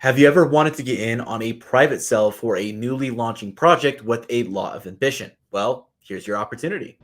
Have you ever wanted to get in on a private sale for a newly launching project with a lot of ambition? Well, here's your opportunity.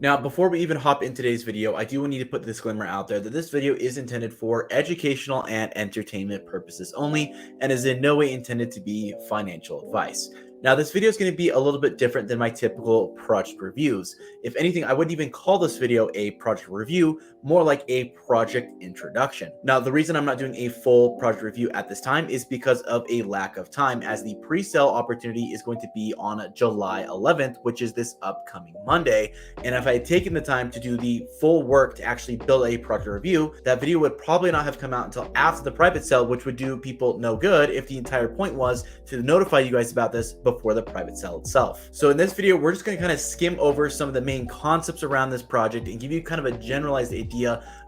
Now, before we even hop in today's video, I do need to put the disclaimer out there that this video is intended for educational and entertainment purposes only and is in no way intended to be financial advice. Now, this video is going to be a little bit different than my typical project reviews. If anything, I wouldn't even call this video a project review, more like a project introduction. Now, the reason I'm not doing a full project review at this time is because of a lack of time, as the pre-sale opportunity is going to be on July 11th, which is this upcoming Monday. And if I had taken the time to do the full work to actually build a project review, that video would probably not have come out until after the private sale, which would do people no good if the entire point was to notify you guys about this before the private sale itself. So in this video, we're just going to kind of skim over some of the main concepts around this project and give you kind of a generalized idea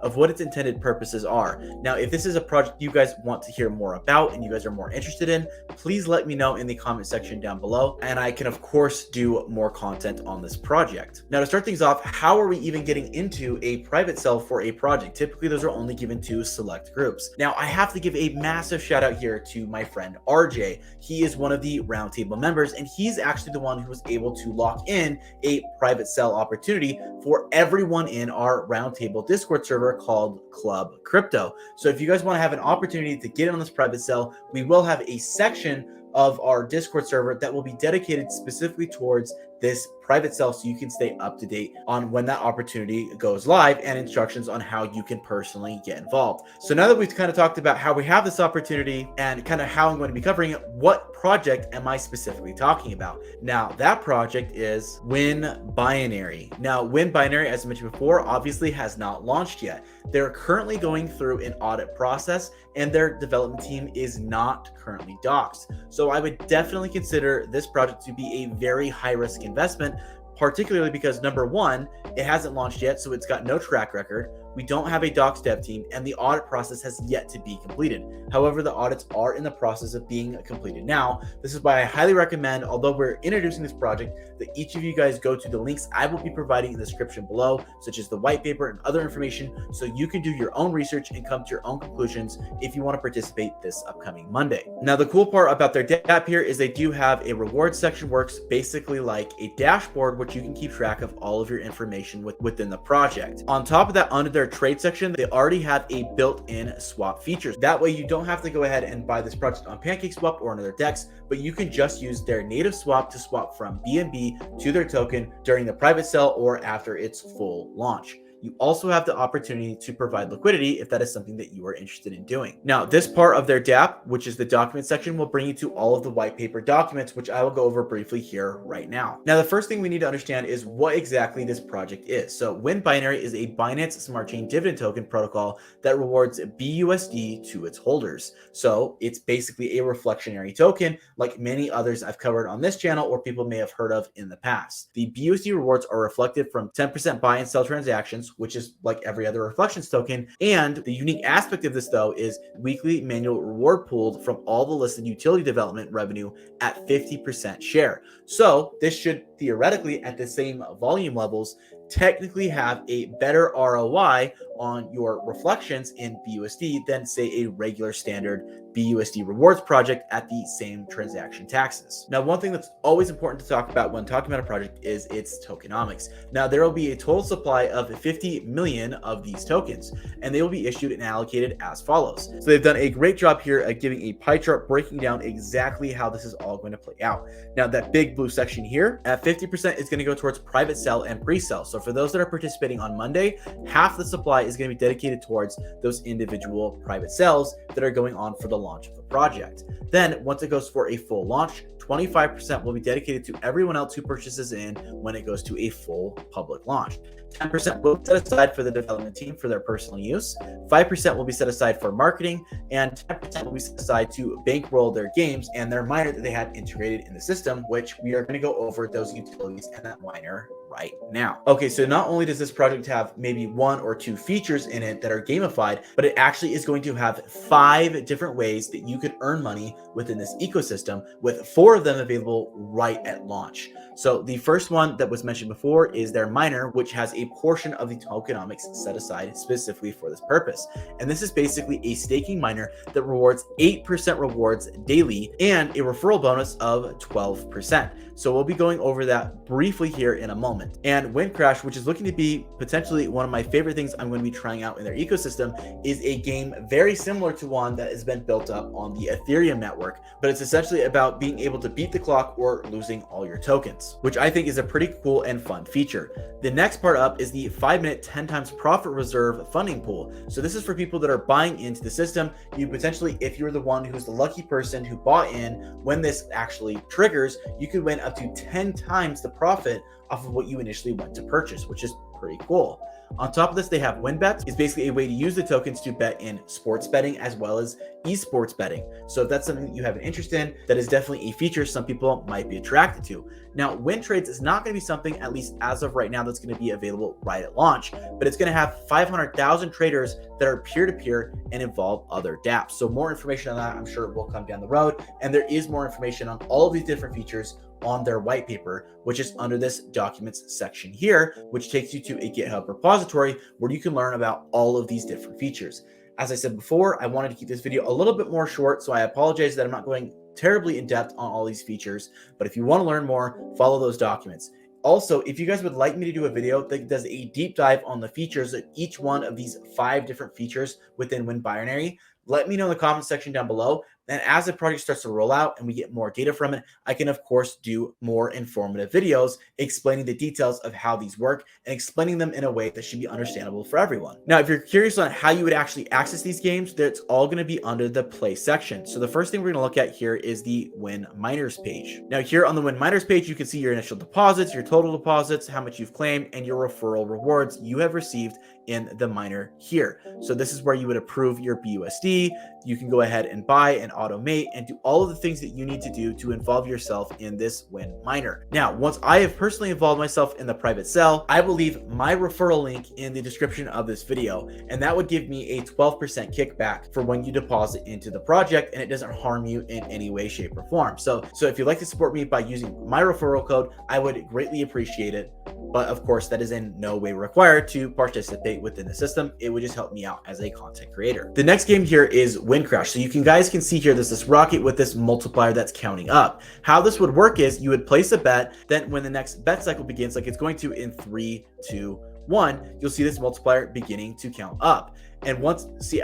of what its intended purposes are. Now, if this is a project you guys want to hear more about and you guys are more interested in, please let me know in the comment section down below, and I can of course do more content on this project. Now, to start things off, how are we even getting into a private sale for a project? Typically, those are only given to select groups. Now, I have to give a massive shout out here to my friend RJ. He is one of the roundtable members, and he's actually the one who was able to lock in a private sale opportunity for everyone in our roundtable Discord server called Club Crypto. So if you guys want to have an opportunity to get in on this private sale, we will have a section of our Discord server that will be dedicated specifically towards this private sale, so you can stay up to date on when that opportunity goes live and instructions on how you can personally get involved. So now that we've kind of talked about how we have this opportunity and kind of how I'm going to be covering it, what project am I specifically talking about? Now, that project is WinBinary. Now, WinBinary, as I mentioned before, obviously has not launched yet. They're currently going through an audit process, and their development team is not currently doxxed. So I would definitely consider this project to be a very high risk investment, particularly because number one, it hasn't launched yet, so it's got no track record. We don't have a doxxed dev team, and the audit process has yet to be completed. However, the audits are in the process of being completed now. This is why I highly recommend, although we're introducing this project, that each of you guys go to the links I will be providing in the description below, such as the white paper and other information, so you can do your own research and come to your own conclusions if you want to participate this upcoming Monday. Now, the cool part about their DApp here is they do have a rewards section, works basically like a dashboard, which you can keep track of all of your information within the project. On top of that, under their trade section, they already have a built-in swap features. That way you don't have to go ahead and buy this project on PancakeSwap or on other DEX, but you can just use their native swap to swap from BNB to their token during the private sale or after its full launch. You also have the opportunity to provide liquidity if that is something that you are interested in doing. Now, this part of their DApp, which is the document section, will bring you to all of the white paper documents, which I will go over briefly here right now. Now, the first thing we need to understand is what exactly this project is. So WinBinary is a Binance Smart Chain dividend token protocol that rewards BUSD to its holders. So it's basically a reflectionary token like many others I've covered on this channel or people may have heard of in the past. The BUSD rewards are reflected from 10% buy and sell transactions, which is like every other reflections token. And the unique aspect of this, though, is weekly manual reward pooled from all the listed utility development revenue at 50% share. So this should theoretically, at the same volume levels, technically have a better ROI on your reflections in BUSD than, say, a regular standard BUSD rewards project at the same transaction taxes. Now, one thing that's always important to talk about when talking about a project is its tokenomics. Now, there will be a total supply of 50 million of these tokens, and they will be issued and allocated as follows. So they've done a great job here at giving a pie chart breaking down exactly how this is all going to play out. Now, that big blue section here at 50% is going to go towards private sell and pre-sell. So for those that are participating on Monday, half the supply is going to be dedicated towards those individual private sales that are going on for the launch of the project. Then once it goes for a full launch, 25% will be dedicated to everyone else who purchases in when it goes to a full public launch. 10% will be set aside for the development team for their personal use, 5% will be set aside for marketing, and 10% will be set aside to bankroll their games and their miner that they had integrated in the system, which we are going to go over those utilities and that miner right now. Okay, so not only does this project have maybe one or two features in it that are gamified, but it actually is going to have 5 different ways that you could earn money within this ecosystem, with 4 of them available right at launch. So the first one that was mentioned before is their miner, which has a portion of the tokenomics set aside specifically for this purpose. And this is basically a staking miner that rewards 8% rewards daily and a referral bonus of 12%. So we'll be going over that briefly here in a moment. And WinCrash, which is looking to be potentially one of my favorite things I'm going to be trying out in their ecosystem, is a game very similar to one that has been built up on the Ethereum network, but it's essentially about being able to beat the clock or losing all your tokens, which I think is a pretty cool and fun feature. The next part up is the 5-minute 10 times profit reserve funding pool. So this is for people that are buying into the system. You potentially, if you're the one who's the lucky person who bought in, when this actually triggers, you could win up to 10 times the profit off of what you initially went to purchase, which is pretty cool. On top of this, they have WinBets. It's basically a way to use the tokens to bet in sports betting as well as esports betting. So if that's something that you have an interest in, that is definitely a feature some people might be attracted to. Now, WinTrades is not going to be something, at least as of right now, that's going to be available right at launch, but it's going to have 500,000 traders that are peer-to-peer and involve other dApps. So more information on that, I'm sure, will come down the road. And there is more information on all of these different features on their white paper, which is under this documents section here, which takes you to a GitHub repository where you can learn about all of these different features. As I said before, I wanted to keep this video a little bit more short, so I apologize that I'm not going terribly in depth on all these features, but if you want to learn more, follow those documents. Also, if you guys would like me to do a video that does a deep dive on the features of each one of these 5 different features within WinBinary, let me know in the comment section down below. And as the project starts to roll out and we get more data from it, I can, of course, do more informative videos explaining the details of how these work and explaining them in a way that should be understandable for everyone. Now, if you're curious on how you would actually access these games, that's all going to be under the play section. So the first thing we're going to look at here is the Win Miners page. Now, here on the Win Miners page, you can see your initial deposits, your total deposits, how much you've claimed, and your referral rewards you have received in the miner here. So this is where you would approve your BUSD. You can go ahead and buy and automate and do all of the things that you need to do to involve yourself in this Win miner. Now, once I have personally involved myself in the private sale, I will leave my referral link in the description of this video, and that would give me a 12% kickback for when you deposit into the project, and it doesn't harm you in any way, shape, or form. So if you'd like to support me by using my referral code, I would greatly appreciate it. But of course, that is in no way required to participate within the system. It would just help me out as a content creator. The next game here is WinCrash. So you guys can see here, there's this rocket with this multiplier that's counting up. How this would work is you would place a bet, then when the next bet cycle begins, like it's going to in 3, 2, 1, you'll see this multiplier beginning to count up. And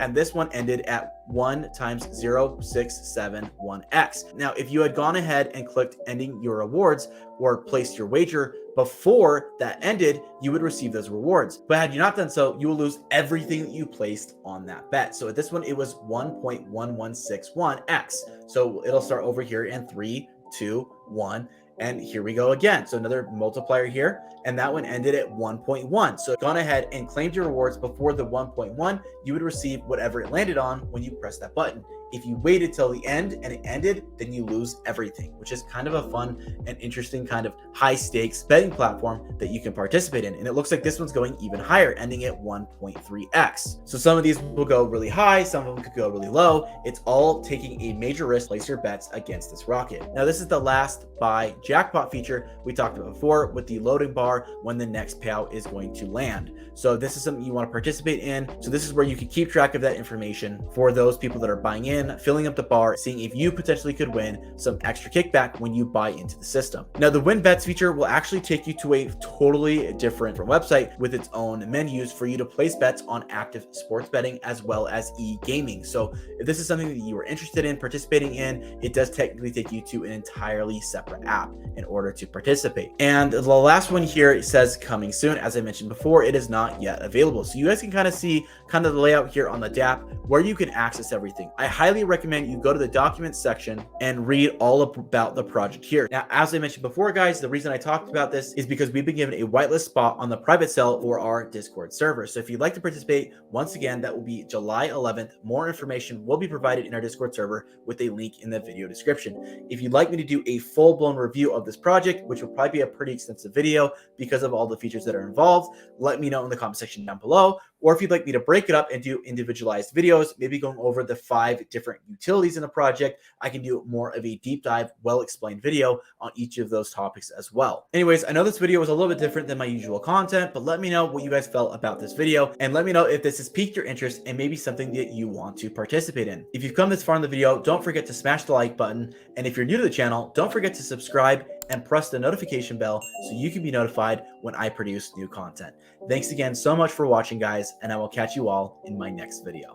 and this one ended at 1 times 0.671x. Now, if you had gone ahead and clicked ending your rewards or placed your wager before that ended, you would receive those rewards. But had you not done so, you will lose everything that you placed on that bet. So at this one, it was 1.1161x. So it'll start over here in 3, 2, 1. And here we go again. So another multiplier here, and that one ended at 1.1. So gone ahead and claimed your rewards before the 1.1, you would receive whatever it landed on when you press that button. If you waited till the end and it ended, then you lose everything, which is kind of a fun and interesting kind of high stakes betting platform that you can participate in. And it looks like this one's going even higher, ending at 1.3x. So some of these will go really high, some of them could go really low. It's all taking a major risk. Place your bets against this rocket. Now, this is the last buy jackpot feature we talked about before with the loading bar when the next payout is going to land. So this is something you want to participate in. So this is where you can keep track of that information for those people that are buying in, filling up the bar, seeing if you potentially could win some extra kickback when you buy into the system. Now, the Win Bets feature will actually take you to a totally different website with its own menus for you to place bets on active sports betting as well as e-gaming. So if this is something that you are interested in participating in, it does technically take you to an entirely separate app in order to participate. And the last one here, it says coming soon. As I mentioned before, it is not yet available. So you guys can kind of see the layout here on the dApp where you can access everything. I highly recommend you go to the documents section and read all about the project here. Now, as I mentioned before, guys, the reason I talked about this is because we've been given a whitelist spot on the private sale for our Discord server. So if you'd like to participate, once again, that will be July 11th. More information will be provided in our Discord server with a link in the video description. If you'd like me to do a full-blown review of this project, which will probably be a pretty extensive video because of all the features that are involved, let me know in the comment section down below. Or if you'd like me to break it up and do individualized videos, maybe going over the 5 different utilities in a project, I can do more of a deep dive, well-explained video on each of those topics as well. Anyways, I know this video was a little bit different than my usual content, but let me know what you guys felt about this video, and let me know if this has piqued your interest and maybe something that you want to participate in. If you've come this far in the video, don't forget to smash the like button, and if you're new to the channel, don't forget to subscribe and press the notification bell so you can be notified when I produce new content. Thanks again so much for watching, guys, and I will catch you all in my next video.